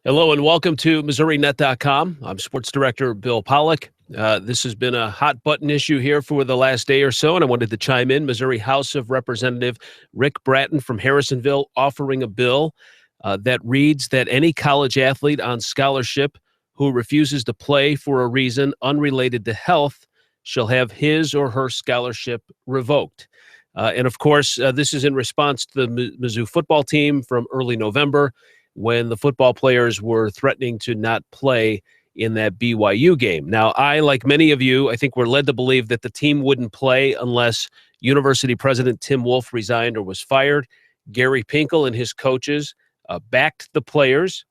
Hello and welcome to MissouriNet.com. I'm Sports Director Bill Pollock. This has been a hot button issue here for the last day or so, and I wanted to chime in. Missouri House of Representative Rick Bratton from Harrisonville offering a bill that reads that any college athlete on scholarship who refuses to play for a reason unrelated to health shall have his or her scholarship revoked. And of course, this is in response to the Mizzou football team from early November, when the football players were threatening to not play in that BYU game. Now, I, like many of you, I think we're led to believe that the team wouldn't play unless University President Tim Wolf resigned or was fired. Gary Pinkel and his coaches backed the players.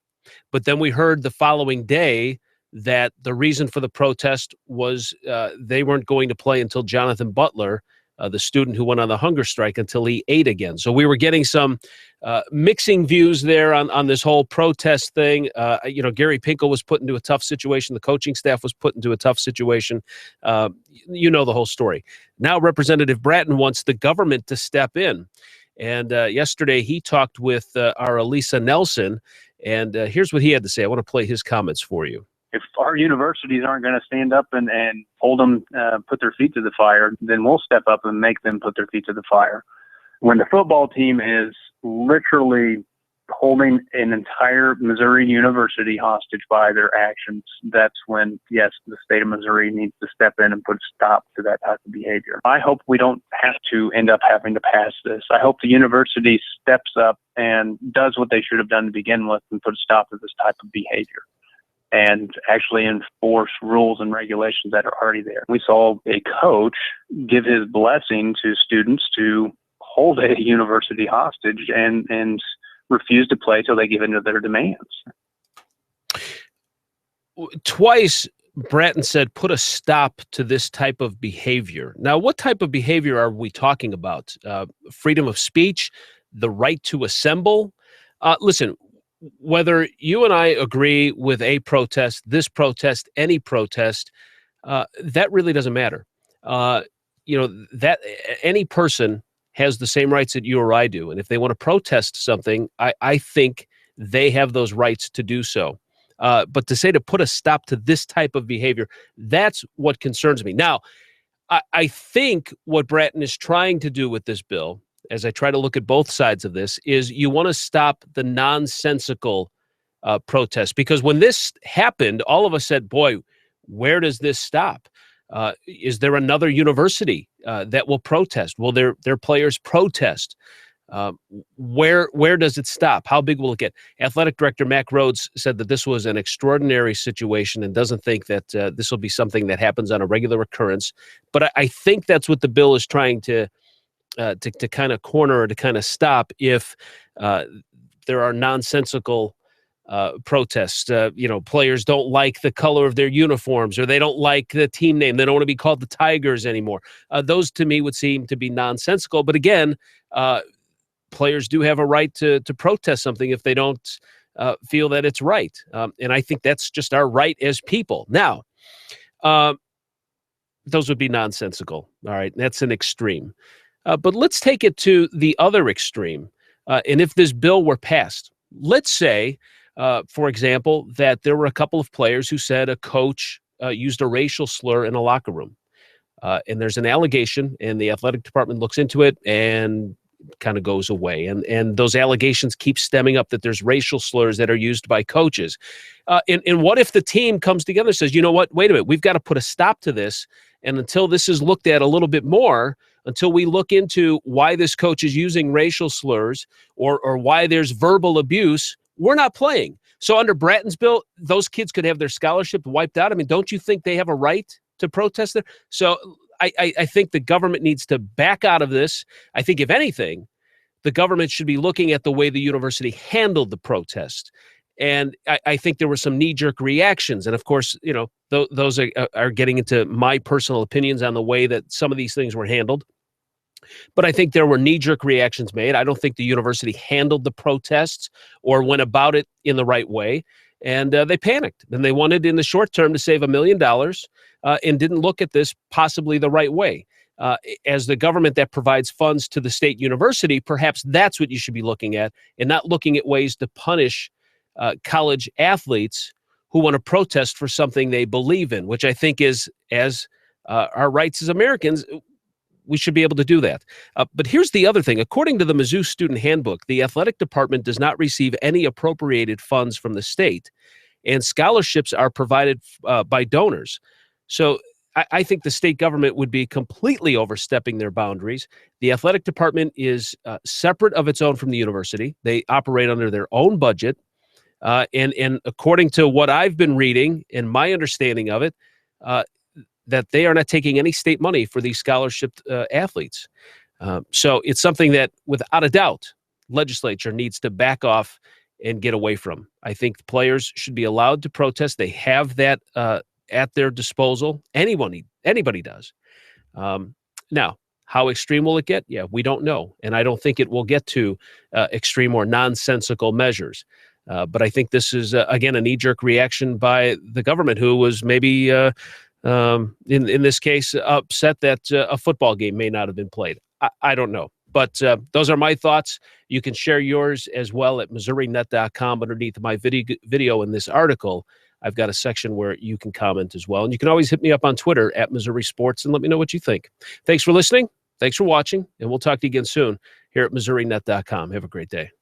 But then we heard the following day that the reason for the protest was they weren't going to play until Jonathan Butler, the student who went on the hunger strike, until he ate again. So we were getting some mixing views there on this whole protest thing. Gary Pinkel was put into a tough situation. The coaching staff was put into a tough situation. You know the whole story. Now Representative Bratton wants the government to step in. And yesterday he talked with our Elisa Nelson, and here's what he had to say. I want to play his comments for you. If our universities aren't going to stand up and hold them, put their feet to the fire, then we'll step up and make them put their feet to the fire. When the football team is literally holding an entire Missouri university hostage by their actions, that's when, yes, the state of Missouri needs to step in and put a stop to that type of behavior. I hope we don't have to end up having to pass this. I hope the university steps up and does what they should have done to begin with and put a stop to this type of behavior, and actually enforce rules and regulations that are already there. We saw a coach give his blessing to students to hold a university hostage and refuse to play till they give in to their demands. Twice, Bratton said, put a stop to this type of behavior. Now, what type of behavior are we talking about? Freedom of speech, the right to assemble? Listen, whether you and I agree with a protest, this protest, any protest, that really doesn't matter. That any person has the same rights that you or I do. And if they want to protest something, I think they have those rights to do so. But to say to put a stop to this type of behavior, that's what concerns me. Now, I think what Bratton is trying to do with this bill, as I try to look at both sides of this, is you want to stop the nonsensical protest. Because when this happened, all of us said, boy, where does this stop? Is there another university that will protest? Will their players protest? Where does it stop? How big will it get? Athletic Director Mack Rhodes said that this was an extraordinary situation and doesn't think that this will be something that happens on a regular occurrence. But I think that's what the bill is trying to kind of corner or to kind of stop if there are nonsensical protests. Players don't like the color of their uniforms, or they don't like the team name. They don't want to be called the Tigers anymore. Those to me would seem to be nonsensical. But again, players do have a right to protest something if they don't feel that it's right. And I think that's just our right as people. Now, those would be nonsensical. All right. That's an extreme. But let's take it to the other extreme. And if this bill were passed, let's say, for example, that there were a couple of players who said a coach used a racial slur in a locker room. And there's an allegation, and the athletic department looks into it and kind of goes away. And those allegations keep stemming up that there's racial slurs that are used by coaches. And what if the team comes together and says, you know what, wait a minute, we've got to put a stop to this. And until this is looked at a little bit more, until we look into why this coach is using racial slurs or why there's verbal abuse, we're not playing. So under Bratton's bill, those kids could have their scholarship wiped out. I mean, don't you think they have a right to protest there? So I think the government needs to back out of this. I think, if anything, the government should be looking at the way the university handled the protest. And I think there were some knee-jerk reactions. And, of course, those are getting into my personal opinions on the way that some of these things were handled. But I think there were knee-jerk reactions made. I don't think the university handled the protests or went about it in the right way. And they panicked. And they wanted, in the short term, to save $1 million and didn't look at this possibly the right way. As the government that provides funds to the state university, perhaps that's what you should be looking at, and not looking at ways to punish college athletes who want to protest for something they believe in, which I think is, as our rights as Americans, we should be able to do that. But here's the other thing. According to the Mizzou Student Handbook, the athletic department does not receive any appropriated funds from the state, and scholarships are provided by donors. So I think the state government would be completely overstepping their boundaries. The athletic department is separate of its own from the university. They operate under their own budget. And according to what I've been reading and my understanding of it, that they are not taking any state money for these scholarship athletes. So it's something that, without a doubt, legislature needs to back off and get away from. I think the players should be allowed to protest. They have that at their disposal. Anybody does. Now, how extreme will it get? Yeah, we don't know. And I don't think it will get to extreme or nonsensical measures. But I think this is, again, a knee-jerk reaction by the government, who was maybe, in this case, upset that a football game may not have been played. I don't know. But those are my thoughts. You can share yours as well at MissouriNet.com. Underneath my video in this article, I've got a section where you can comment as well. And you can always hit me up on Twitter at Missouri Sports and let me know what you think. Thanks for listening. Thanks for watching. And we'll talk to you again soon here at MissouriNet.com. Have a great day.